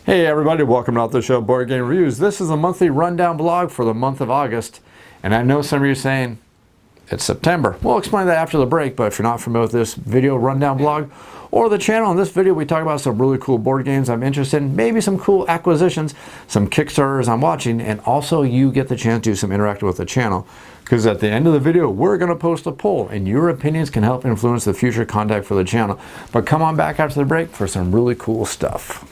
Hey everybody, welcome to the show Board Game Reviews. This is a monthly rundown blog for the month of August. And I know some of you are saying, it's September. We'll explain that after the break, but if you're not familiar with this video rundown blog or the channel, in this video we talk about some really cool board games I'm interested in, maybe some cool acquisitions, some Kickstarters I'm watching, and also you get the chance to do some interacting with the channel. Because at the end of the video, we're going to post a poll, and your opinions can help influence the future content for the channel. But come on back after the break for some really cool stuff.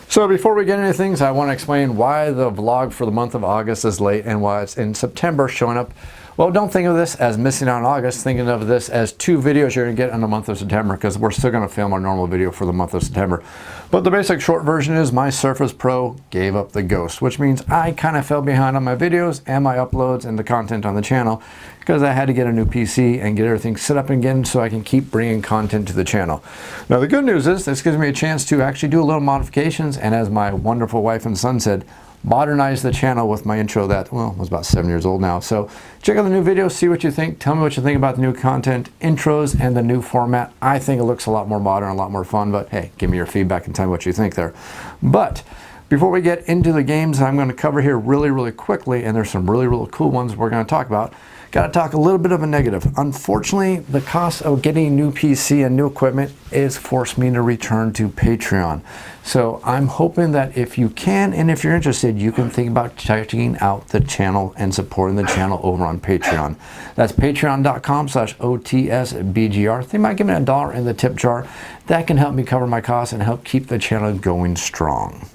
So before we get into things, I want to explain why the vlog for the month of August is late and why it's in September showing up. Well, don't think of this as missing out on August. Thinking of this as two videos you're going to get in the month of September, because we're still going to film our normal video for the month of September. But the basic short version is my Surface Pro gave up the ghost, which means I kind of fell behind on my videos and my uploads and the content on the channel because I had to get a new PC and get everything set up again so I can keep bringing content to the channel. Now the good news is this gives me a chance to actually do a little modifications, and as my wonderful wife and son said, modernize the channel with my intro that, well, was about 7 years old now. So check out the new video, see what you think, tell me what you think about the new content, intros, and the new format. I think it looks a lot more modern, a lot more fun, but hey, give me your feedback and tell me what you think there. But before we get into the games I'm going to cover here really quickly, and there's some really cool ones we're going to talk about, got to talk a little bit of a negative. Unfortunately, the cost of getting a new PC and new equipment is forced me to return to Patreon. So I'm hoping that if you can, and if you're interested, you can think about checking out the channel and supporting the channel over on Patreon. That's patreon.com/OTSBGR. They might give me $1 in the tip jar. That can help me cover my costs and help keep the channel going strong.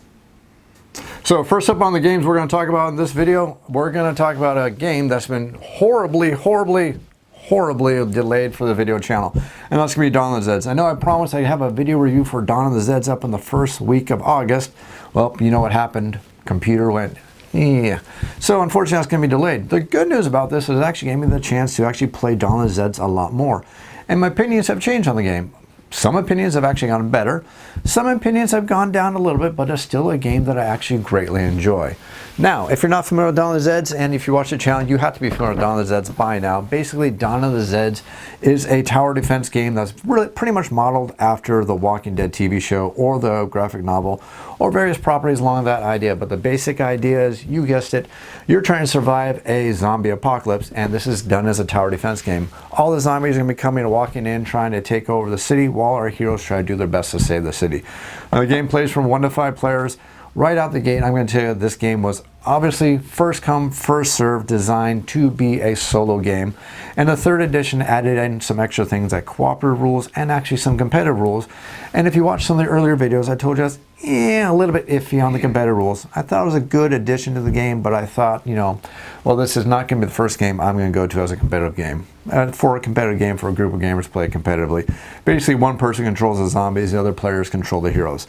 So first up on the games we're going to talk about in this video, we're going to talk about a game that's been horribly delayed for the video channel, and that's going to be Dawn of the Zeds. I know I promised I'd have a video review for Dawn of the Zeds up in the first week of August. Well, you know what happened. Computer went, yeah. So unfortunately that's going to be delayed. The good news about this is it actually gave me the chance to actually play Dawn of the Zeds a lot more. And my opinions have changed on the game. Some opinions have actually gotten better. Some opinions have gone down a little bit, but it's still a game that I actually greatly enjoy. Now, if you're not familiar with Dawn of the Zeds, and if you watch the channel, you have to be familiar with Dawn of the Zeds by now. Basically, Dawn of the Zeds is a tower defense game that's really pretty much modeled after the Walking Dead TV show or the graphic novel or various properties along that idea. But the basic idea is, you guessed it, you're trying to survive a zombie apocalypse, and this is done as a tower defense game. All the zombies are going to be coming and walking in, trying to take over the city, while our heroes try to do their best to save the city. The game plays from 1 to 5 players. Right out the gate, I'm going to tell you this game was obviously first come, first served, designed to be a solo game. And the 3rd edition added in some extra things like cooperative rules and actually some competitive rules. And if you watch some of the earlier videos, I told you I was a little bit iffy on the competitive rules. I thought it was a good addition to the game, but I thought, you know, well, this is not going to be the first game I'm going to go to as a competitive game. For a competitive game, for a group of gamers to play competitively. Basically, one person controls the zombies, the other players control the heroes.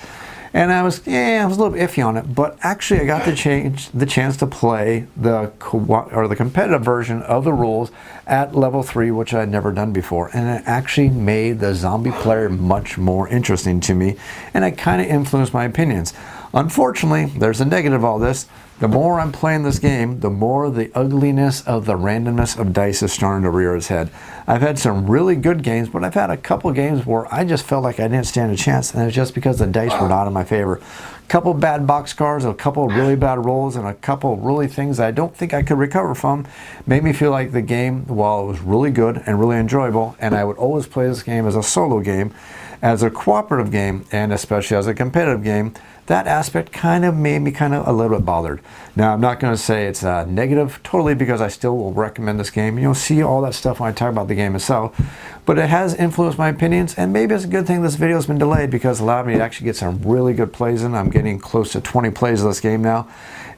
And I was a little bit iffy on it, but actually I got the chance to play the competitive version of the rules at level 3, which I had never done before, and it actually made the zombie player much more interesting to me, and it kind of influenced my opinions. Unfortunately, there's a negative of all this. The more I'm playing this game, the more the ugliness of the randomness of dice is starting to rear its head. I've had some really good games, but I've had a couple games where I just felt like I didn't stand a chance, and it was just because the dice were not in my favor. A couple bad box cards, a couple really bad rolls, and a couple really things I don't think I could recover from made me feel like the game, while it was really good and really enjoyable, and I would always play this game as a solo game, as a cooperative game, and especially as a competitive game, that aspect kind of made me a little bit bothered. Now, I'm not going to say it's negative totally, because I still will recommend this game. You'll see all that stuff when I talk about the game itself, but it has influenced my opinions, and maybe it's a good thing this video has been delayed, because it allowed me to actually get some really good plays in. I'm getting close to 20 plays of this game now,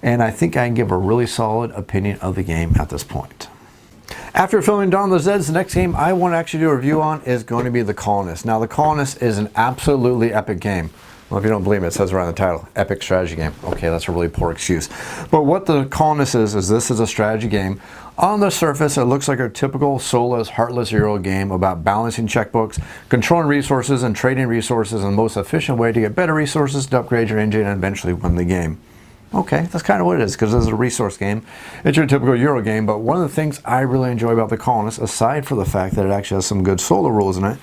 and I think I can give a really solid opinion of the game at this point. After filming Dawn of the Zeds, the next game I want to actually do a review on is going to be The Colonists. Now, The Colonists is an absolutely epic game. Well, if you don't believe me, it says right on the title, epic strategy game. Okay, that's a really poor excuse. But what the Colonists is this is a strategy game. On the surface, it looks like a typical soulless, heartless Euro game about balancing checkbooks, controlling resources, and trading resources in the most efficient way to get better resources to upgrade your engine and eventually win the game. Okay, that's kind of what it is, because this is a resource game. It's your typical Euro game, but one of the things I really enjoy about the Colonists, aside from the fact that it actually has some good solo rules in it,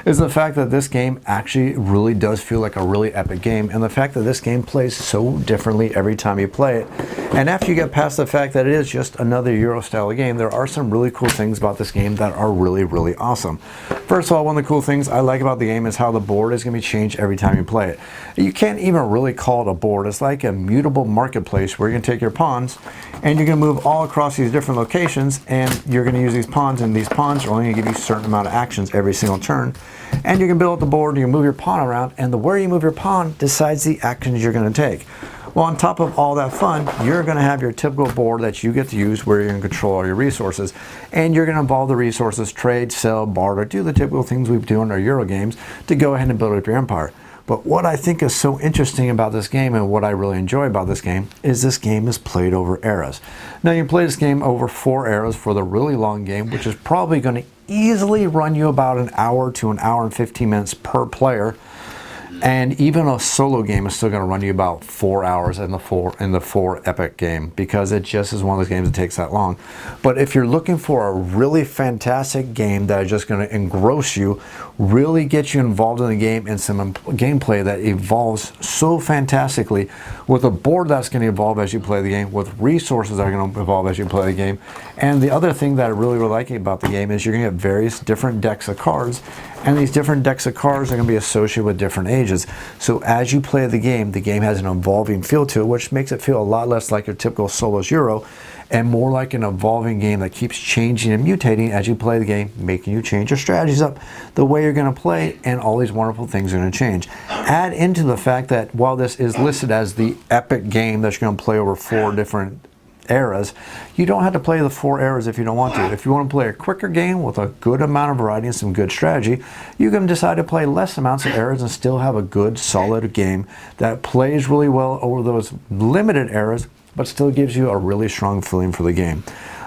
is the fact that this game actually really does feel like a really epic game, and the fact that this game plays so differently every time you play it. And after you get past the fact that it is just another Euro style game, there are some really cool things about this game that are really, really awesome. First of all, one of the cool things I like about the game is how the board is going to be changed every time you play it. You can't even really call it a board. It's like a mutable marketplace where you can take your pawns and you can move all across these different locations, and you're going to use these pawns, and these pawns are only going to give you a certain amount of actions every single turn. And you can build up the board, you can move your pawn around, and the where you move your pawn decides the actions you're going to take. Well, on top of all that fun, you're going to have your typical board that you get to use where you're going to control all your resources. And you're going to involve the resources, trade, sell, barter, do the typical things we do in our Euro games to go ahead and build up your empire. But what I think is so interesting about this game, and what I really enjoy about this game, is this game is played over eras. Now, you play this game over 4 eras for the really long game, which is probably going to easily run you about an hour to an hour and 15 minutes per player. And even a solo game is still going to run you about 4 hours in the 4 epic game, because it just is one of those games that takes that long. But if you're looking for a really fantastic game that is just going to engross you, really get you involved in the game, and some gameplay that evolves so fantastically, with a board that's going to evolve as you play the game, with resources that are going to evolve as you play the game. And the other thing that I really like about the game is you're going to get various different decks of cards, and these different decks of cards are going to be associated with different ages. So as you play the game has an evolving feel to it, which makes it feel a lot less like your typical solos Euro, and more like an evolving game that keeps changing and mutating as you play the game, making you change your strategies up, the way you're going to play, and all these wonderful things are going to change. Add into the fact that while this is listed as the epic game that you're going to play over 4 different eras, you don't have to play the 4 eras if you don't want to. If you want to play a quicker game with a good amount of variety and some good strategy, you can decide to play less amounts of eras and still have a good, solid game that plays really well over those limited eras, but still gives you a really strong feeling for the game.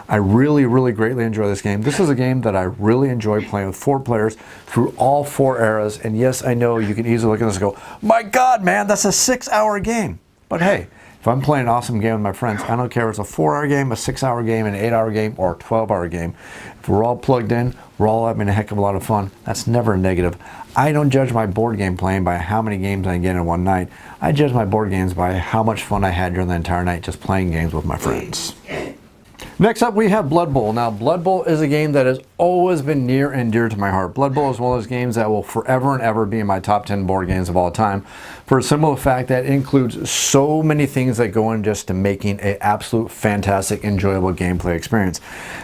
I really, really greatly enjoy this game. This is a game that I really enjoy playing with 4 players through all 4 eras. And yes, I know you can easily look at this and go, my God, man, that's a 6-hour game. But hey, if I'm playing an awesome game with my friends, I don't care if it's a 4-hour game, a 6-hour game, an 8-hour game, or a 12-hour game. If we're all plugged in, we're all having a heck of a lot of fun. That's never a negative. I don't judge my board game playing by how many games I get in one night. I judge my board games by how much fun I had during the entire night just playing games with my friends. Next up, we have Blood Bowl. Now, Blood Bowl is a game that has always been near and dear to my heart. Blood Bowl is one of those games that will forever and ever be in my top 10 board games of all time, for a simple fact that it includes so many things that go in just to making an absolute fantastic, enjoyable gameplay experience.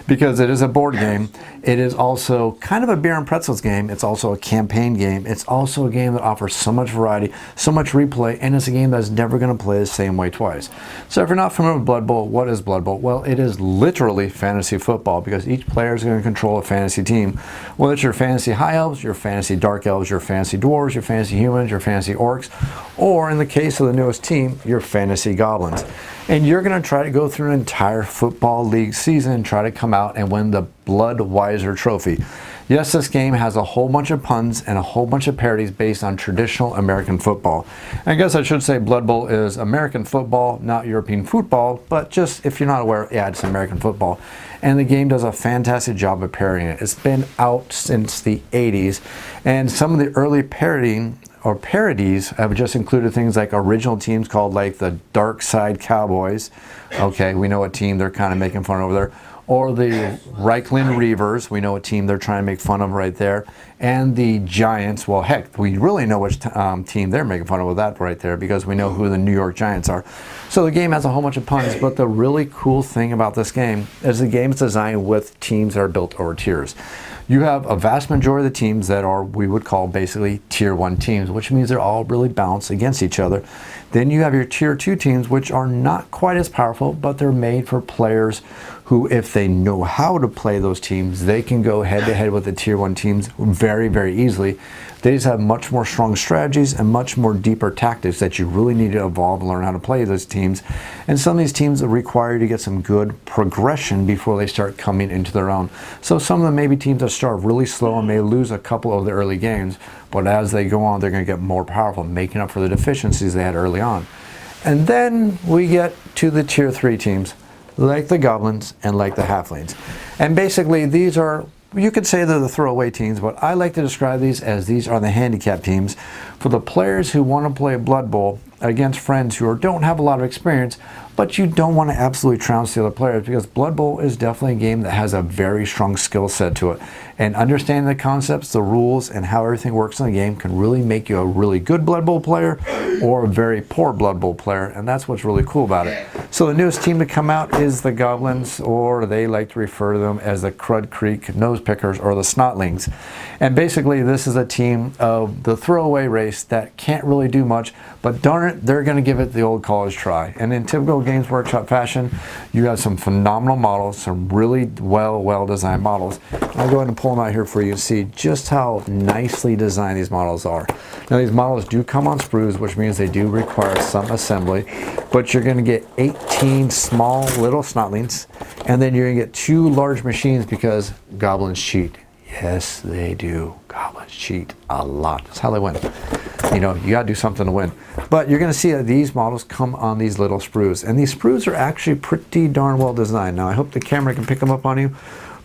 Because it is a board game, it is also kind of a beer and pretzels game, it's also a campaign game, it's also a game that offers so much variety, so much replay, and it's a game that's never going to play the same way twice. So if you're not familiar with Blood Bowl, what is Blood Bowl? Well, it is literally fantasy football, because each player is going to control a fantasy team. Whether it's your fantasy high elves, your fantasy dark elves, your fantasy dwarves, your fantasy humans, your fantasy orcs, or in the case of the newest team, your fantasy goblins. And you're going to try to go through an entire football league season and try to come out and win the Bloodweiser trophy. Yes, this game has a whole bunch of puns and a whole bunch of parodies based on traditional American football. I guess I should say Blood Bowl is American football, not European football, but just if you're not aware, yeah, it's American football. And the game does a fantastic job of parodying it. It's been out since the 80s, and some of the early parodies have just included things like original teams called like the Dark Side Cowboys. Okay, we know what team they're kind of making fun of over there. Or the Reichland Reavers, we know what team they're trying to make fun of right there. And the Giants, well heck, we really know which team they're making fun of with that right there, because we know who the New York Giants are. So the game has a whole bunch of puns, but the really cool thing about this game is the game is designed with teams that are built over tiers. You have a vast majority of the teams that are, we would call basically tier 1 teams, which means they're all really balanced against each other. Then you have your tier 2 teams, which are not quite as powerful, but they're made for players who, if they know how to play those teams, they can go head to head with the tier 1 teams very, very easily. They just have much more strong strategies and much more deeper tactics that you really need to evolve and learn how to play those teams. And some of these teams require you to get some good progression before they start coming into their own. So some of them may be teams that start really slow and may lose a couple of the early games, but as they go on, they're going to get more powerful, making up for the deficiencies they had early on. And then we get to the tier 3 teams, like the goblins and like the halflings. And basically these are, you could say they're the throwaway teams, but I like to describe these are the handicap teams for the players who want to play Blood Bowl against friends who don't have a lot of experience, but you don't want to absolutely trounce the other players, because Blood Bowl is definitely a game that has a very strong skill set to it. And understanding the concepts, the rules, and how everything works in the game can really make you a really good Blood Bowl player or a very poor Blood Bowl player, and that's what's really cool about it. So the newest team to come out is the Goblins, or they like to refer to them as the Crud Creek Nose Pickers, or the Snotlings. And basically this is a team of the throwaway race that can't really do much, but darn it, they're going to give it the old college try. And in typical Games Workshop fashion, you have some phenomenal models, some really well designed models. I'll go ahead and pull them out here for you and see just how nicely designed these models are. Now these models do come on sprues, which means they do require some assembly, but you're going to get 18 small little Snotlings, and then you're going to get 2 large machines, because goblins cheat. Yes, they do. Goblins cheat a lot. That's how they win. You know, you gotta do something to win. But you're gonna see that these models come on these little sprues, and these sprues are actually pretty darn well designed. Now I hope the camera can pick them up on you.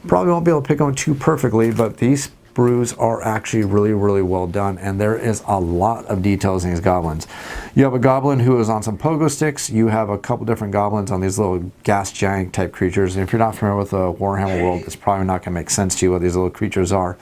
Probably won't be able to pick them too perfectly, but these sprues are actually really well done, and there is a lot of details in these goblins. You have a goblin who is on some pogo sticks. You have a couple different goblins on these little gas giant type creatures. And if you're not familiar with the Warhammer world, it's probably not going to make sense to you what these little creatures are.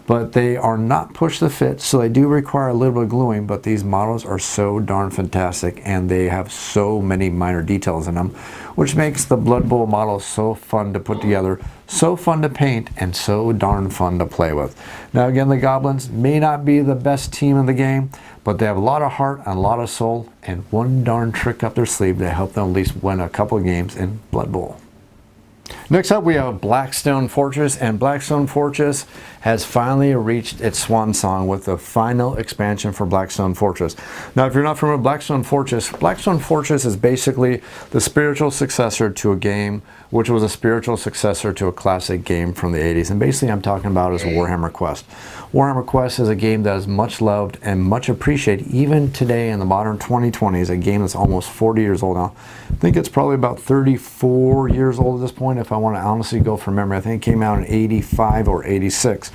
But they are not push to fit, so they do require a little bit of gluing, but these models are so darn fantastic, and they have so many minor details in them, which makes the Blood Bowl models so fun to put together, so fun to paint, and so darn fun to play with. Now again, the Goblins may not be the best team in the game, but they have a lot of heart and a lot of soul, and one darn trick up their sleeve to help them at least win a couple of games in Blood Bowl. Next up we have Blackstone Fortress, and Blackstone Fortress has finally reached its swan song with the final expansion for Blackstone Fortress. Now if you're not familiar with Blackstone Fortress is basically the spiritual successor to a game which was a spiritual successor to a classic game from the 80s, and basically I'm talking about is Warhammer Quest. Warhammer Quest is a game that is much loved and much appreciated even today in the modern 2020s, a game that's almost 40 years old now. I think it's probably about 34 years old at this point, if I want to honestly go from memory. I think it came out in 85 or 86.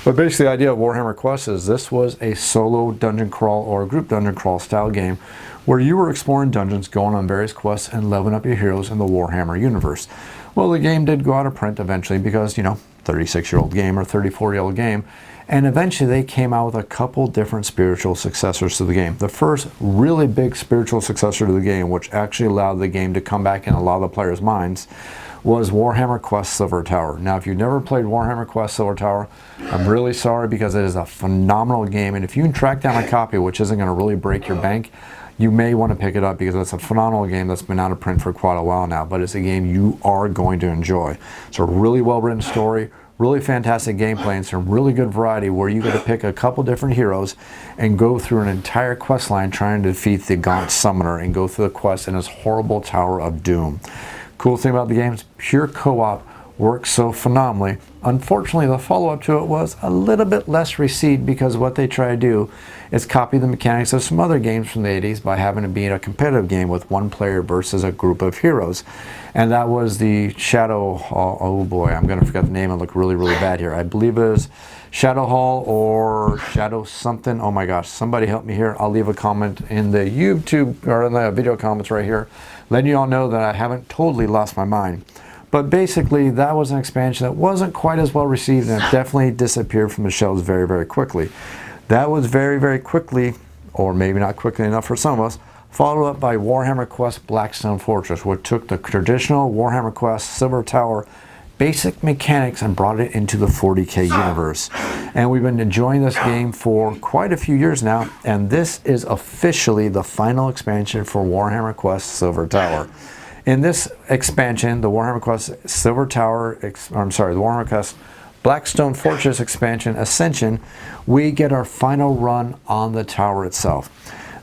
But basically the idea of Warhammer Quest is this was a solo dungeon crawl or a group dungeon crawl style game where you were exploring dungeons, going on various quests, and leveling up your heroes in the Warhammer universe. Well, the game did go out of print eventually because, you know, 36-year-old game or 34-year-old game, and eventually they came out with a couple different spiritual successors to the game. The first really big spiritual successor to the game, which actually allowed the game to come back in a lot of the players' minds, was Warhammer Quest Silver Tower. Now, if you've never played Warhammer Quest Silver Tower, I'm really sorry, because it is a phenomenal game, and if you can track down a copy, which isn't going to really break your bank, you may want to pick it up, because it's a phenomenal game that's been out of print for quite a while now, but it's a game you are going to enjoy. It's a really well-written story, really fantastic gameplay, and some really good variety where you get to pick a couple different heroes and go through an entire quest line trying to defeat the Gaunt Summoner and go through the quest in his horrible Tower of Doom. Cool thing about the game is pure co-op works so phenomenally. Unfortunately, the follow-up to it was a little bit less received, because what they try to do is copy the mechanics of some other games from the 80s by having it be a competitive game with one player versus a group of heroes. And that was the Shadow Hall. Oh boy, I'm going to forget the name and look really bad here. I believe it is Shadow Hall or Shadow something. Oh my gosh, somebody help me here. I'll leave a comment in the YouTube or in the video comments right here, letting you all know that I haven't totally lost my mind. But basically, that was an expansion that wasn't quite as well received, and it definitely disappeared from the shelves very quickly. That was very quickly, or maybe not quickly enough for some of us, followed up by Warhammer Quest Blackstone Fortress, which took the traditional Warhammer Quest Silver Tower basic mechanics and brought it into the 40K universe. And we've been enjoying this game for quite a few years now, and this is officially the final expansion for Warhammer Quest Silver Tower. In this expansion, the Warhammer Quest Silver Tower, the Warhammer Quest Blackstone Fortress expansion Ascension, we get our final run on the tower itself.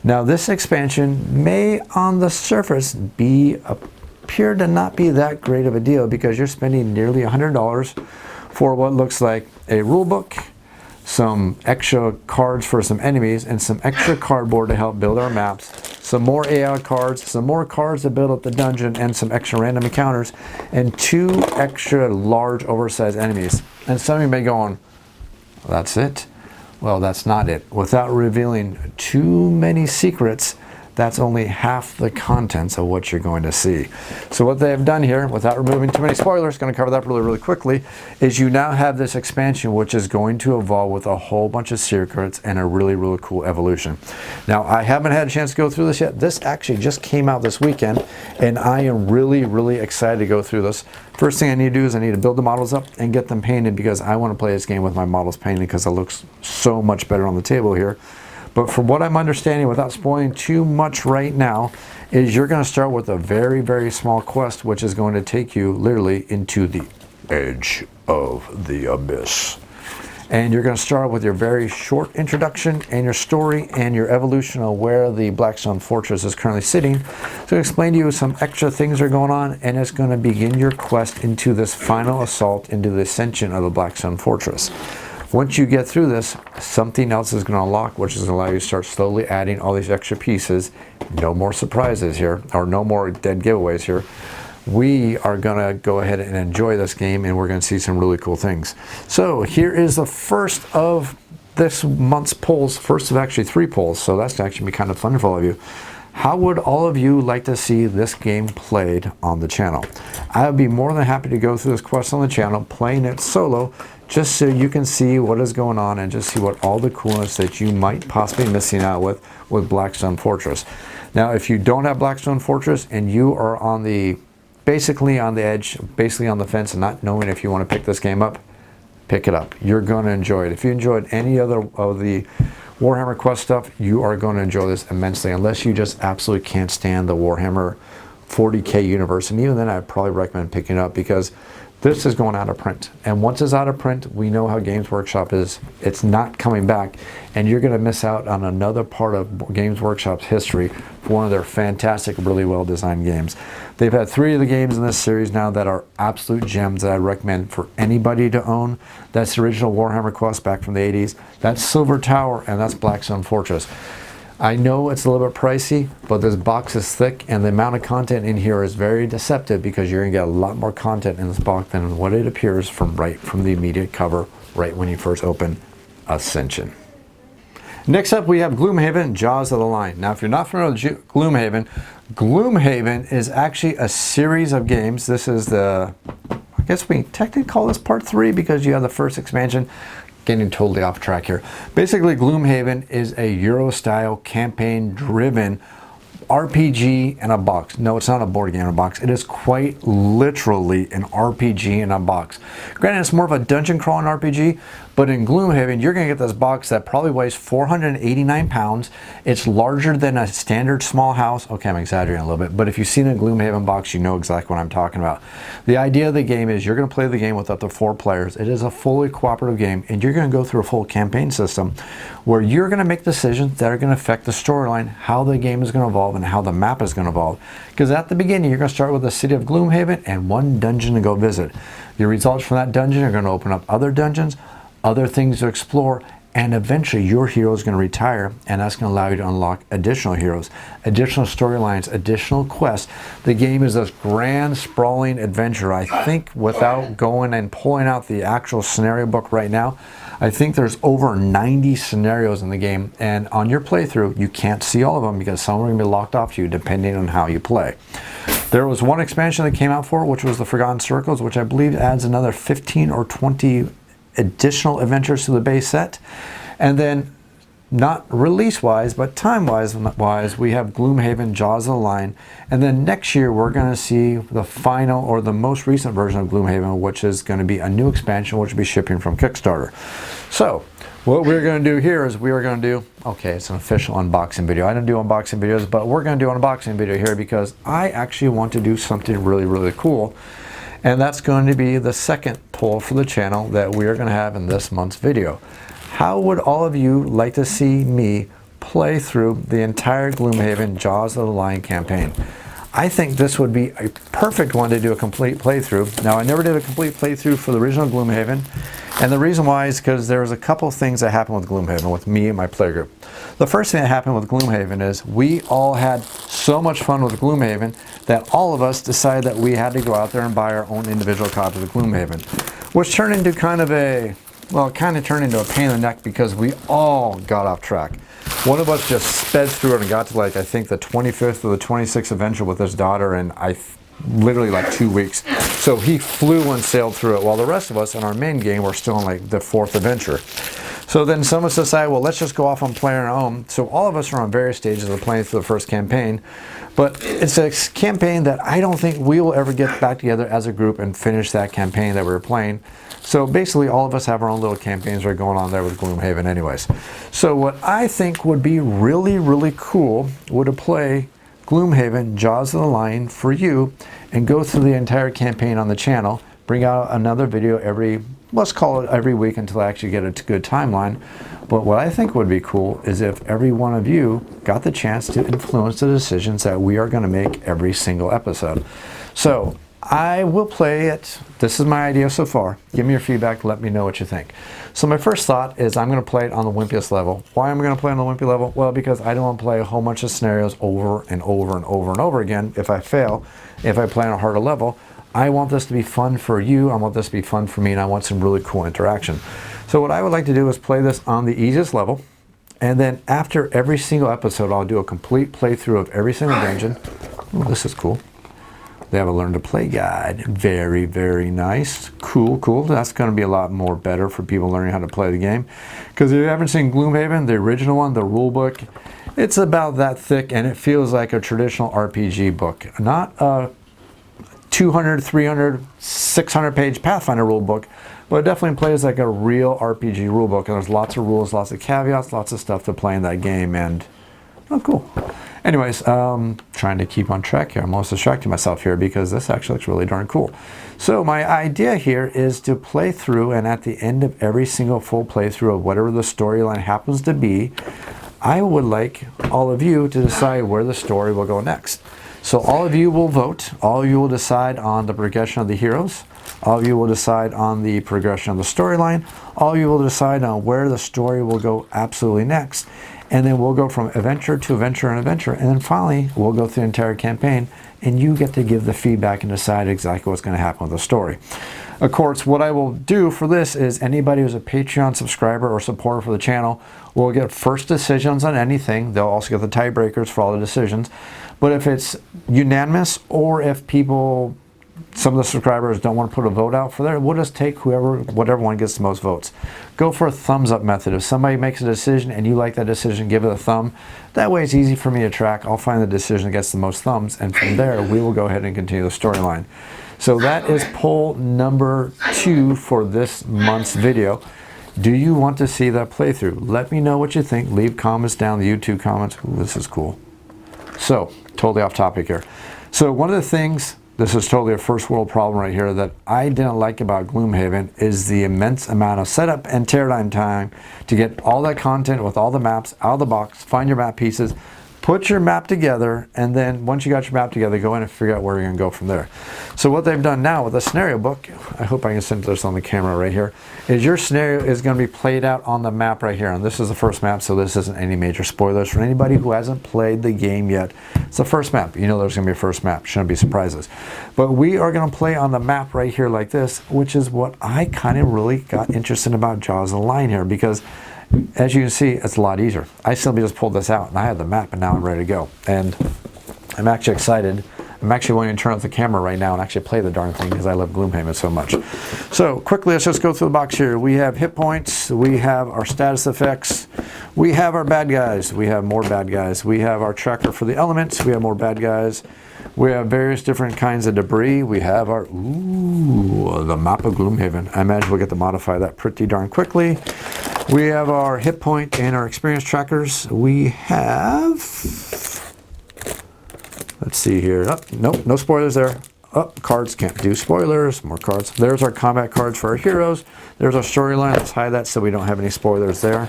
Now this expansion may on the surface appear to not be that great of a deal because you're spending nearly $100 for what looks like a rule book, some extra cards for some enemies, and some extra cardboard to help build our maps, some more AI cards, some more cards to build up the dungeon, and some extra random encounters, and 2 extra large oversized enemies. And some of you may go on, well, that's it? Well, that's not it. Without revealing too many secrets, that's only half the contents of what you're going to see. So what they have done here, without removing too many spoilers, going to cover that really quickly, is you now have this expansion which is going to evolve with a whole bunch of secrets and a really cool evolution. Now, I haven't had a chance to go through this yet. This actually just came out this weekend, and I am really excited to go through this. First thing I need to do is I need to build the models up and get them painted because I want to play this game with my models painted because it looks so much better on the table here. But from what I'm understanding, without spoiling too much right now, is you're going to start with a very small quest, which is going to take you literally into the edge of the abyss. And you're going to start with your very short introduction and your story and your evolution of where the Blackstone Fortress is currently sitting. So explain to you some extra things are going on, and it's going to begin your quest into this final assault into the ascension of the Blackstone Fortress. Once you get through this, something else is going to unlock, which is going to allow you to start slowly adding all these extra pieces. No more surprises here, or no more dead giveaways here. We are going to go ahead and enjoy this game, and we're going to see some really cool things. So here is the first of this month's polls, first of actually 3 polls, so that's going to actually be kind of fun for all of you. How would all of you like to see this game played on the channel? I would be more than happy to go through this quest on the channel, playing it solo, just so you can see what is going on and just see what all the coolness that you might possibly be missing out with Blackstone Fortress. Now, if you don't have Blackstone Fortress and you are on the, basically on the edge, basically on the fence and not knowing if you want to pick this game up, pick it up. You're going to enjoy it. If you enjoyed any other of the Warhammer Quest stuff, you are going to enjoy this immensely, unless you just absolutely can't stand the Warhammer 40K universe. And even then, I'd probably recommend picking it up because this is going out of print. And once it's out of print, we know how Games Workshop is. It's not coming back. And you're going to miss out on another part of Games Workshop's history for one of their fantastic, really well-designed games. They've had 3 of the games in this series now that are absolute gems that I recommend for anybody to own. That's the original Warhammer Quest back from the 80s. That's Silver Tower, and that's Blackstone Fortress. I know it's a little bit pricey, but this box is thick, and the amount of content in here is very deceptive because you're going to get a lot more content in this box than what it appears from right from the immediate cover, right when you first open Ascension. Next up, we have Gloomhaven, Jaws of the Lion. Now, if you're not familiar with Gloomhaven, Gloomhaven is actually a series of games. This is the, I guess we technically call this part 3 because you have the first expansion. Getting totally off track here. Basically, Gloomhaven is a Euro-style campaign-driven RPG in a box. No, it's not a board game in a box. It is quite literally an RPG in a box. Granted, it's more of a dungeon crawling RPG, but in Gloomhaven, you're going to get this box that probably weighs 489 pounds. It's larger than a standard small house. Okay, I'm exaggerating a little bit, but if you've seen a Gloomhaven box, you know exactly what I'm talking about. The idea of the game is you're going to play the game with up to 4 players. It is a fully cooperative game, and you're going to go through a full campaign system where you're going to make decisions that are going to affect the storyline, how the game is going to evolve, and how the map is going to evolve. Because at the beginning, you're going to start with the city of Gloomhaven and 1 dungeon to go visit. The results from that dungeon are going to open up other dungeons, other things to explore, and eventually your hero is going to retire, and that's going to allow you to unlock additional heroes, additional storylines, additional quests. The game is this grand, sprawling adventure. I think without going and pulling out the actual scenario book right now, I think there's over 90 scenarios in the game, and on your playthrough, you can't see all of them because some are going to be locked off to you depending on how you play. There was one expansion that came out for it, which was the Forgotten Circles, which I believe adds another 15 or 20 additional adventures to the base set. And then not release-wise, but time-wise, we have Gloomhaven, Jaws of the Lion, and then next year we're going to see the final or the most recent version of Gloomhaven, which is going to be a new expansion, which will be shipping from Kickstarter. So what we're going to do here is we are going to do, okay, it's an official unboxing video. I don't do unboxing videos, but we're going to do an unboxing video here because I actually want to do something really, really cool. And that's going to be the second poll for the channel that we are going to have in this month's video. How would all of you like to see me play through the entire Gloomhaven Jaws of the Lion campaign? I think this would be a perfect one to do a complete playthrough. Now, I never did a complete playthrough for the original Gloomhaven, and the reason why is because there was a couple of things that happened with Gloomhaven, with me and my player group. The first thing that happened with Gloomhaven is we all had so much fun with Gloomhaven that all of us decided that we had to go out there and buy our own individual copies of Gloomhaven, which turned into kind of a, well, it kind of turned into a pain in the neck because we all got off track. One of us just sped through it and got to, like, I think the 25th or the 26th adventure with his daughter in literally like 2 weeks. So he flew and sailed through it, while the rest of us in our main game were still in like the 4th adventure. So then some of us decided, well, let's just go off and play on our own. So all of us are on various stages of playing through the first campaign. But it's a campaign that I don't think we will ever get back together as a group and finish that campaign that we were playing. So basically all of us have our own little campaigns that are going on there with Gloomhaven anyways. So what I think would be really, really cool would to play Gloomhaven, Jaws of the Lion for you and go through the entire campaign on the channel, bring out another video every, let's call it every week until I actually get a good timeline. But what I think would be cool is if every one of you got the chance to influence the decisions that we are going to make every single episode. So I will play it. This is my idea so far. Give me your feedback. Let me know what you think. So my first thought is I'm going to play it on the wimpiest level. Why am I going to play on the wimpy level? Well, because I don't want to play a whole bunch of scenarios over and over and over and over again. If I fail, if I play on a harder level, I want this to be fun for you. I want this to be fun for me, and I want some really cool interaction. So what I would like to do is play this on the easiest level. And then after every single episode, I'll do a complete playthrough of every single dungeon. Ooh, this is cool. They have a learn to play guide. Very, very nice. Cool, cool. That's going to be a lot more better for people learning how to play the game. Because if you haven't seen Gloomhaven, the original one, the rule book, it's about that thick and it feels like a traditional RPG book. Not a 200, 300, 600 page Pathfinder rule book, but it definitely plays like a real RPG rule book. And there's lots of rules, lots of caveats, lots of stuff to play in that game. And, oh, cool. Anyways, trying to keep on track here. I'm almost distracting myself here because this actually looks really darn cool. So my idea here is to play through, and at the end of every single full playthrough of whatever the storyline happens to be, I would like all of you to decide where the story will go next. So all of you will vote. All of you will decide on the progression of the heroes. All of you will decide on the progression of the storyline. All of you will decide on where the story will go absolutely next. And then we'll go from adventure to adventure and adventure. And then finally, we'll go through the entire campaign. And you get to give the feedback and decide exactly what's going to happen with the story. Of course, what I will do for this is anybody who's a Patreon subscriber or supporter for the channel will get first decisions on anything. They'll also get the tiebreakers for all the decisions. But if it's unanimous, or if people, some of the subscribers don't want to put a vote out for there, we'll just take whatever one gets the most votes. Go for a thumbs up method. If somebody makes a decision and you like that decision, give it a thumb. That way it's easy for me to track. I'll find the decision that gets the most thumbs, and from there we will go ahead and continue the storyline. So that is poll number 2 for this month's video. Do you want to see that playthrough? Let me know what you think. Leave comments down in the YouTube comments. Ooh, this is cool. So, totally off topic here. So one of the things, this is totally a first world problem right here, that I didn't like about Gloomhaven is the immense amount of setup and teardown time to get all that content with all the maps out of the box, find your map pieces, put your map together, and then once you got your map together, go in and figure out where you're going to go from there. So what they've done now with the scenario book, I hope I can send this on the camera right here, is your scenario is going to be played out on the map right here. And this is the first map, so this isn't any major spoilers for anybody who hasn't played the game yet. It's the first map. You know there's going to be a first map. Shouldn't be surprises. But we are going to play on the map right here like this, which is what I kind of really got interested about Jaws of the Lion here, because as you can see, it's a lot easier. I simply just pulled this out and I have the map, and now I'm ready to go. And I'm actually excited. I'm actually wanting to turn off the camera right now and actually play the darn thing because I love Gloomhaven so much. So quickly, let's just go through the box here. We have hit points, we have our status effects, We have our bad guys. We have more bad guys. We have our tracker for the elements. We have more bad guys. We have various different kinds of debris. We have our, the map of Gloomhaven. I imagine we'll get to modify that pretty darn quickly. We have our hit point and our experience trackers. We have, let's see here. Oh, nope, no spoilers there. Oh, cards, can't do spoilers. More cards. There's our combat cards for our heroes. There's our storyline. Let's hide that so we don't have any spoilers there.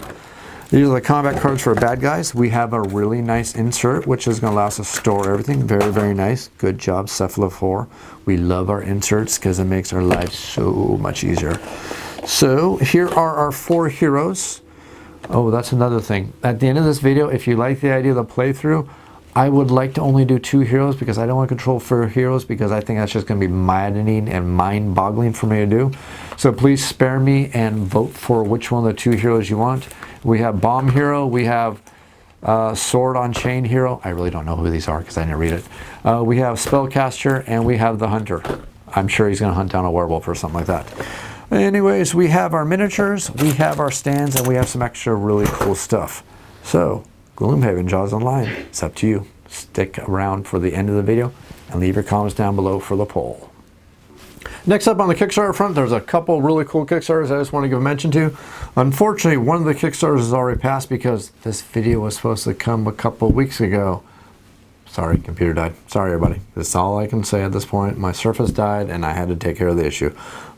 These are the combat cards for our bad guys. We have a really nice insert, which is going to allow us to store everything. Very, very nice. Good job, Cephalophoore. We love our inserts because it makes our lives so much easier. So here are our 4 heroes. Oh, that's another thing. At the end of this video, if you like the idea of the playthrough, I would like to only do 2 heroes because I don't want to control 4 heroes because I think that's just going to be maddening and mind-boggling for me to do. So please spare me and vote for which one of the 2 heroes you want. We have Bomb Hero, we have Sword on Chain Hero. I really don't know who these are because I didn't read it. We have Spellcaster, and we have the Hunter. I'm sure he's going to hunt down a werewolf or something like that. Anyways, we have our miniatures, we have our stands, and we have some extra really cool stuff. So, Gloomhaven, Jaws Online, it's up to you. Stick around for the end of the video and leave your comments down below for the poll. Next up on the Kickstarter front, there's a couple really cool Kickstarters I just want to give a mention to. Unfortunately, one of the Kickstarters has already passed because this video was supposed to come a couple weeks ago. Sorry, computer died. Sorry, everybody. That's all I can say at this point. My Surface died and I had to take care of the issue.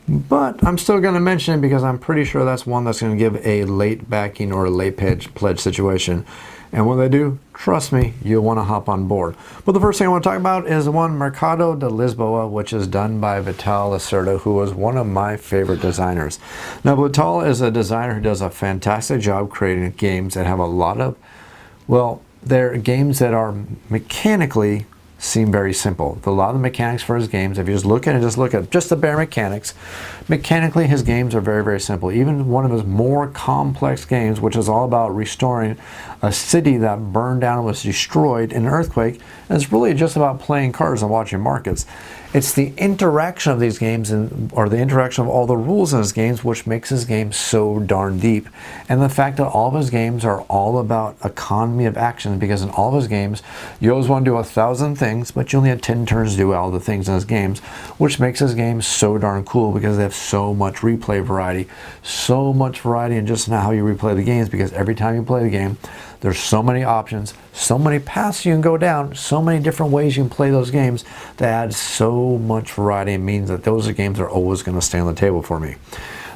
But I'm still going to mention it because I'm pretty sure that's one that's going to give a late backing or a late pledge situation. And when they do, trust me, you'll want to hop on board. But the first thing I want to talk about is one Mercado De Lisboa, which is done by Vital Lacerda, who was one of my favorite designers. Now, Vital is a designer who does a fantastic job creating games that have a lot of, well, they're games that are mechanically seem very simple. A lot of the mechanics for his games, if you just look at just the bare mechanics, mechanically his games are very, very simple. Even one of his more complex games, which is all about restoring a city that burned down and was destroyed in an earthquake, is really just about playing cards and watching markets. It's the interaction of these games or the interaction of all the rules in his games which makes his game so darn deep. And the fact that all of his games are all about economy of action, because in all of his games you always want to do 1,000 things, but you only have 10 turns to do all the things in his games, which makes his games so darn cool because they have so much replay variety. So much variety in just how you replay the games, because every time you play the game, there's so many options, so many paths you can go down, so many different ways you can play those games that adds so much variety and means that those games are always going to stay on the table for me.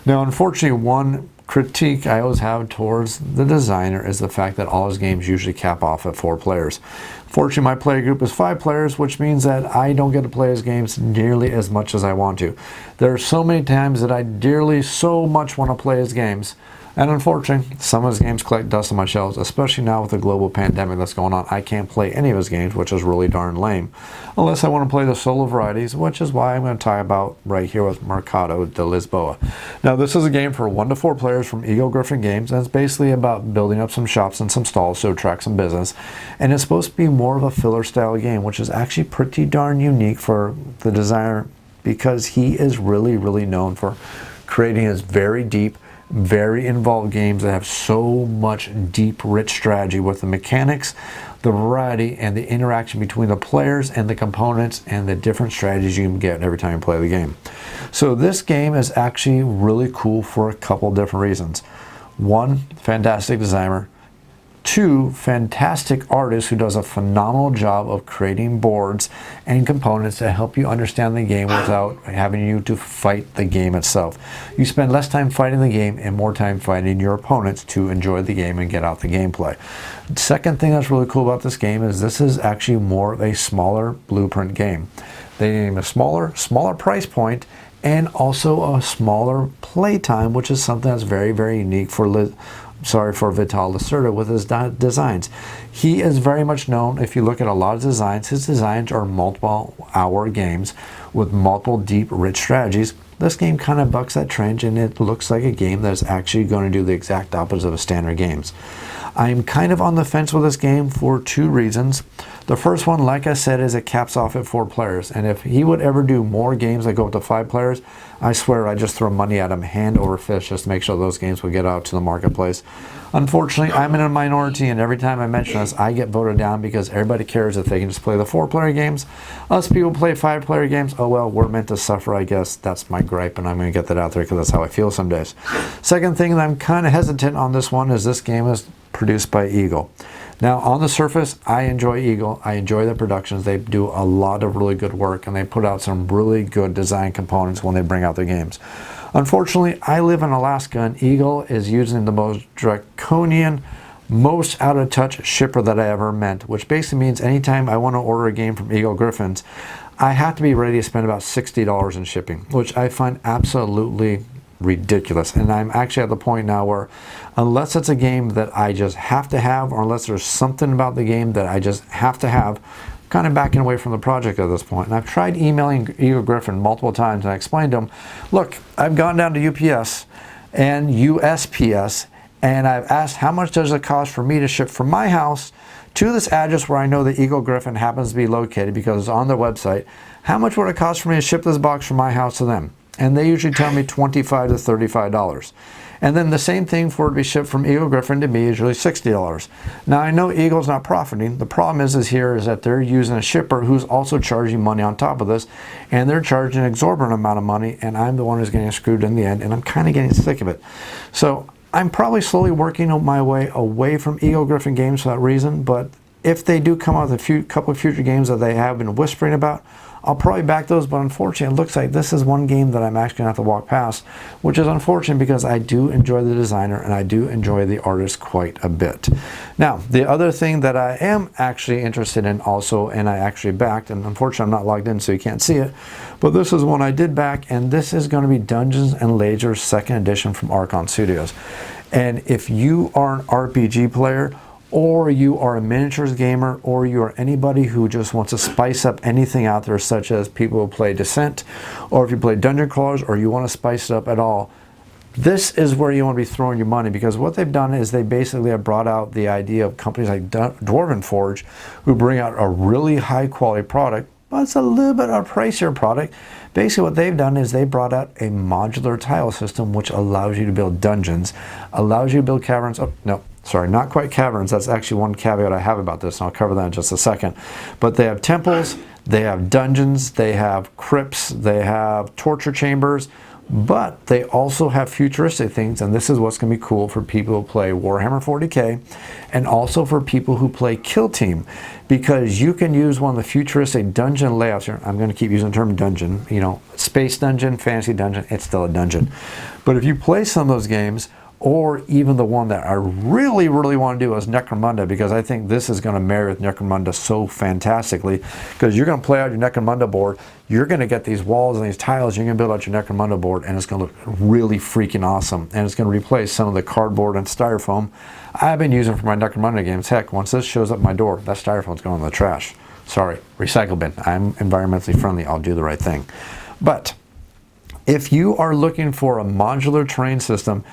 Now, unfortunately, one critique I always have towards the designer is the fact that all his games usually cap off at 4 players. Fortunately, my player group is 5 players, which means that I don't get to play his games nearly as much as I want to. There are so many times that I dearly so much want to play his games, and unfortunately, some of his games collect dust on my shelves, especially now with the global pandemic that's going on. I can't play any of his games, which is really darn lame, unless I want to play the solo varieties, which is why I'm going to talk about right here with Mercado De Lisboa. Now, this is a game for 1 to 4 players from Eagle Griffin Games, and it's basically about building up some shops and some stalls to attract some business, and it's supposed to be more of a filler style game, which is actually pretty darn unique for the designer because he is really, really known for creating his very deep, very involved games that have so much deep, rich strategy with the mechanics, the variety, and the interaction between the players and the components and the different strategies you can get every time you play the game. So this game is actually really cool for a couple different reasons. 1, fantastic designer. 2, fantastic artist who does a phenomenal job of creating boards and components that help you understand the game without having you to fight the game itself. You spend less time fighting the game and more time fighting your opponents to enjoy the game and get out the gameplay. Second thing that's really cool about this game is this is actually more of a smaller blueprint game. They name a smaller price point and also a smaller play time, which is something that's very, very unique for Vital Lacerda with his designs. He is very much known, if you look at a lot of designs, his designs are multiple hour games with multiple deep, rich strategies. This game kind of bucks that trend, and it looks like a game that's actually going to do the exact opposite of standard games. I'm kind of on the fence with this game for two reasons. The first one, like I said, is it caps off at 4 players. And if he would ever do more games that go up to 5 players, I swear I just throw money at him hand over fist just to make sure those games will get out to the marketplace. Unfortunately, I'm in a minority, and every time I mention this, I get voted down because everybody cares if they can just play the 4-player games. Us people play 5-player games. Oh well, we're meant to suffer, I guess. That's my gripe, and I'm going to get that out there because that's how I feel some days. Second thing that I'm kind of hesitant on this one is this game is produced by Eagle. Now, on the surface, I enjoy Eagle. I enjoy their productions. They do a lot of really good work, and they put out some really good design components when they bring out their games. Unfortunately, I live in Alaska, and Eagle is using the most draconian, most out-of-touch shipper that I ever met, which basically means anytime I want to order a game from Eagle Griffins, I have to be ready to spend about $60 in shipping, which I find absolutely ridiculous. And I'm actually at the point now where unless it's a game that I just have to have, or unless there's something about the game that I just have to have, I'm kind of backing away from the project at this point. And I've tried emailing Eagle Griffin multiple times, and I explained to him, look, I've gone down to UPS and USPS, and I've asked how much does it cost for me to ship from my house to this address where I know the Eagle Griffin happens to be located because it's on their website. How much would it cost for me to ship this box from my house to them? And they usually tell me $25 to $35. And then the same thing for it to be shipped from Eagle Griffin to me is usually $60. Now I know Eagle's not profiting. The problem is that they're using a shipper who's also charging money on top of this, and they're charging an exorbitant amount of money, and I'm the one who's getting screwed in the end, and I'm kind of getting sick of it. So I'm probably slowly working my way away from Eagle Griffin games for that reason, but if they do come out with a couple of future games that they have been whispering about, I'll probably back those, but unfortunately it looks like this is one game that I'm actually going to have to walk past, which is unfortunate because I do enjoy the designer and I do enjoy the artist quite a bit. Now, the other thing that I am actually interested in also, and I actually backed, and unfortunately I'm not logged in so you can't see it, but this is one I did back, and this is going to be Dungeons & Lasers 2nd Edition from Archon Studios. And if you are an RPG player, or you are a miniatures gamer, or you are anybody who just wants to spice up anything out there, such as people who play Descent, or if you play Dungeon Crawlers, or you want to spice it up at all, this is where you want to be throwing your money, because what they've done is they basically have brought out the idea of companies like Dwarven Forge, who bring out a really high quality product, but it's a little bit of a pricier product. Basically what they've done is they brought out a modular tile system which allows you to build dungeons, allows you to build caverns. Oh, no, sorry, not quite caverns. That's actually one caveat I have about this, and I'll cover that in just a second. But they have temples, they have dungeons, they have crypts, they have torture chambers, but they also have futuristic things, and this is what's going to be cool for people who play Warhammer 40K and also for people who play Kill Team, because you can use one of the futuristic dungeon layouts here. I'm going to keep using the term dungeon, you know, space dungeon, fantasy dungeon, it's still a dungeon. But if you play some of those games, or even the one that I really, really want to do is Necromunda, because I think this is going to marry with Necromunda so fantastically, because you're going to play out your Necromunda board, you're going to get these walls and these tiles, you're going to build out your Necromunda board, and it's going to look really freaking awesome, and it's going to replace some of the cardboard and styrofoam I've been using for my Necromunda games. Heck, once this shows up my door, that styrofoam's going in the trash. Sorry, recycle bin. I'm environmentally friendly, I'll do the right thing. But if you are looking for a modular terrain system,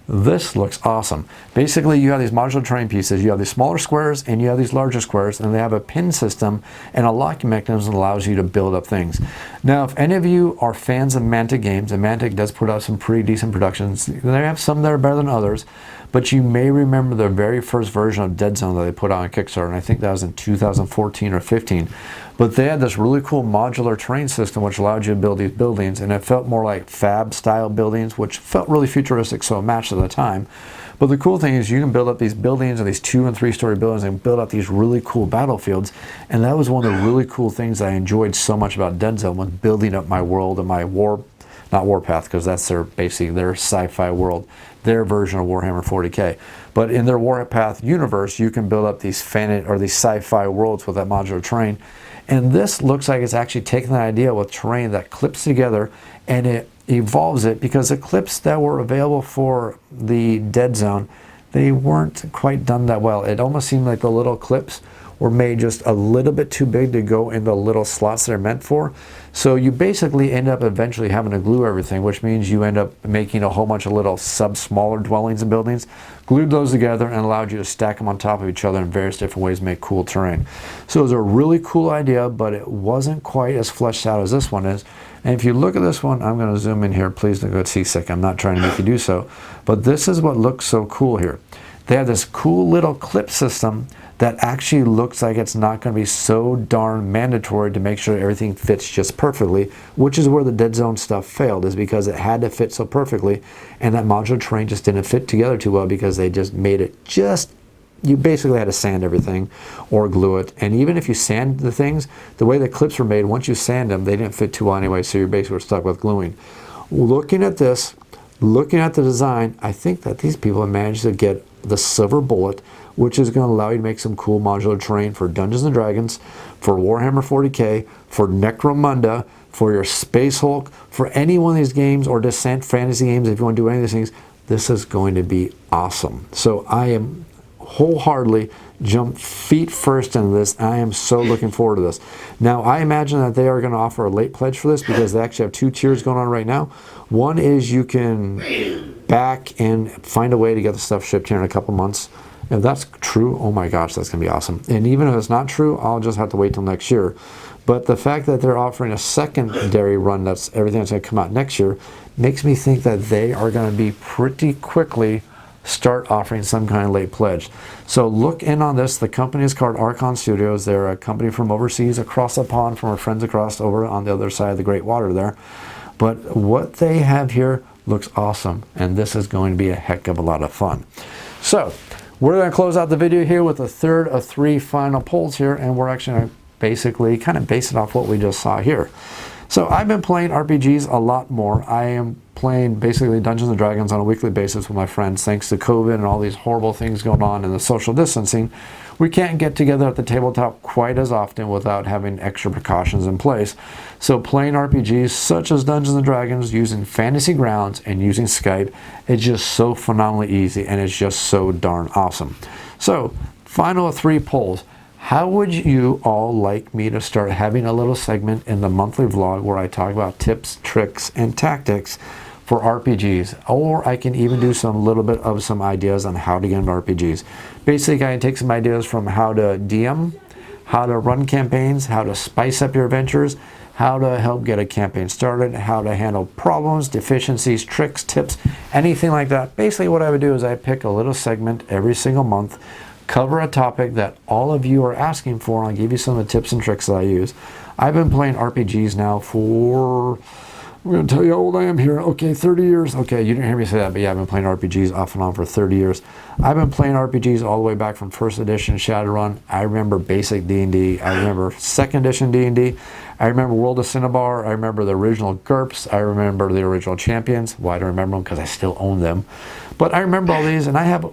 this looks awesome. Basically, you have these modular terrain pieces. You have these smaller squares and you have these larger squares, and they have a pin system and a locking mechanism that allows you to build up things. Now, if any of you are fans of Mantic games, and Mantic does put out some pretty decent productions, they have some that are better than others, but you may remember their very first version of Dead Zone that they put out on Kickstarter, and I think that was in 2014 or 15. But they had this really cool modular terrain system which allowed you to build these buildings, and it felt more like fab style buildings, which felt really futuristic, so it matched at the time. But the cool thing is you can build up these buildings, and these 2- and 3-story buildings, and build up these really cool battlefields. And that was one of the really cool things I enjoyed so much about Dead Zone, was building up my world and my not Warpath, because that's basically their sci-fi world, their version of Warhammer 40K. But in their Warpath universe, you can build up these these sci-fi worlds with that modular terrain. And this looks like it's actually taking that idea with terrain that clips together and it evolves it, because the clips that were available for the Dead Zone, they weren't quite done that well. It almost seemed like the little clips were made just a little bit too big to go in the little slots they're meant for. So you basically end up eventually having to glue everything, which means you end up making a whole bunch of little smaller dwellings and buildings, glued those together and allowed you to stack them on top of each other in various different ways to make cool terrain. So it was a really cool idea, but it wasn't quite as fleshed out as this one is. And if you look at this one, I'm going to zoom in here. Please don't go seasick. I'm not trying to make you do so. But this is what looks so cool here. They have this cool little clip system that actually looks like it's not going to be so darn mandatory to make sure everything fits just perfectly, which is where the Dead Zone stuff failed, is because it had to fit so perfectly, and that modular terrain just didn't fit together too well because they just made it you basically had to sand everything or glue it. And even if you sand the things, the way the clips were made, once you sand them, they didn't fit too well anyway, so you're basically stuck with gluing. Looking at this, looking at the design, I think that these people have managed to get the silver bullet, which is going to allow you to make some cool modular terrain for Dungeons & Dragons, for Warhammer 40K, for Necromunda, for your Space Hulk, for any one of these games, or Descent fantasy games. If you want to do any of these things, this is going to be awesome. So I am wholeheartedly jump feet first into this. I am so looking forward to this. Now, I imagine that they are going to offer a late pledge for this because they actually have two tiers going on right now. One is you can back and find a way to get the stuff shipped here in a couple months. If that's true, oh my gosh, that's going to be awesome. And even if it's not true, I'll just have to wait till next year. But the fact that they're offering a secondary run, that's everything that's going to come out next year, makes me think that they are going to be pretty quickly start offering some kind of late pledge. So look in on this. The company is called Archon Studios. They're a company from overseas, across the pond from our friends across over on the other side of the Great Water there. But what they have here looks awesome, and this is going to be a heck of a lot of fun. So we're going to close out the video here with a third of 3 final polls here, and we're actually going to basically kind of base it off what we just saw here. So I've been playing RPGs a lot more. I am playing basically Dungeons & Dragons on a weekly basis with my friends. Thanks to COVID and all these horrible things going on and the social distancing, we can't get together at the tabletop quite as often without having extra precautions in place. So playing RPGs such as Dungeons & Dragons using Fantasy Grounds and using Skype is just so phenomenally easy, and it's just so darn awesome. So final 3 polls. How would you all like me to start having a little segment in the monthly vlog where I talk about tips, tricks, and tactics for RPGs? Or I can even do some little bit of some ideas on how to get into RPGs. Basically, I can take some ideas from how to DM, how to run campaigns, how to spice up your adventures, how to help get a campaign started, how to handle problems, deficiencies, tricks, tips, anything like that. Basically, what I would do is I pick a little segment every single month, cover a topic that all of you are asking for, and I'll give you some of the tips and tricks that I use. I've been playing RPGs now for, I'm going to tell you how old I am here. Okay, 30 years. Okay, you didn't hear me say that, but yeah, I've been playing RPGs off and on for 30 years. I've been playing RPGs all the way back from 1st edition Shadowrun. I remember basic D&D. I remember 2nd edition D&D. I remember World of Cinnabar. I remember the original GURPS. I remember the original Champions. Well, I don't remember them because I still own them. But I remember all these, and I have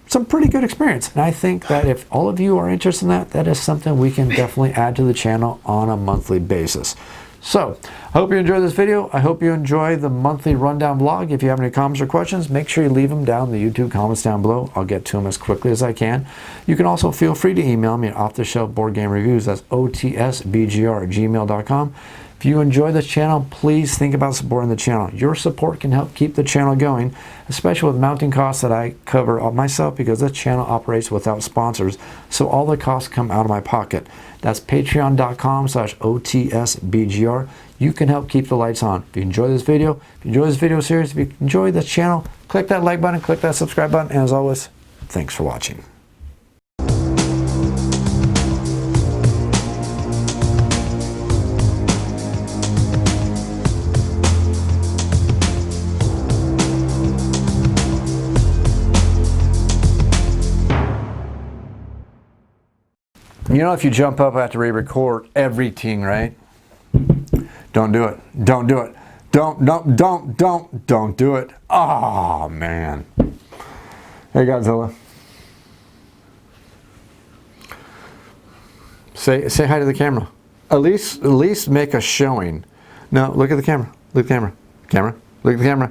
some pretty good experience. And I think that if all of you are interested in that, that is something we can definitely add to the channel on a monthly basis. So, I hope you enjoyed this video. I hope you enjoy the monthly rundown vlog. If you have any comments or questions, make sure you leave them down in the YouTube comments down below. I'll get to them as quickly as I can. You can also feel free to email me at offtheshelfboardgamereviews. That's otsbgr@gmail.com. If you enjoy this channel, please think about supporting the channel. Your support can help keep the channel going, especially with mounting costs that I cover myself because this channel operates without sponsors, so all the costs come out of my pocket. That's patreon.com/otsbgr. You can help keep the lights on. If you enjoy this video, if you enjoy this video series, if you enjoy this channel, click that like button, click that subscribe button, and as always, thanks for watching. You know, if you jump up, I have to re-record everything, right? Don't do it. Don't do it. Don't do it. Oh, man. Hey, Godzilla. Say hi to the camera. At least make a showing. No, look at the camera. Look at the camera. Camera. Look at the camera.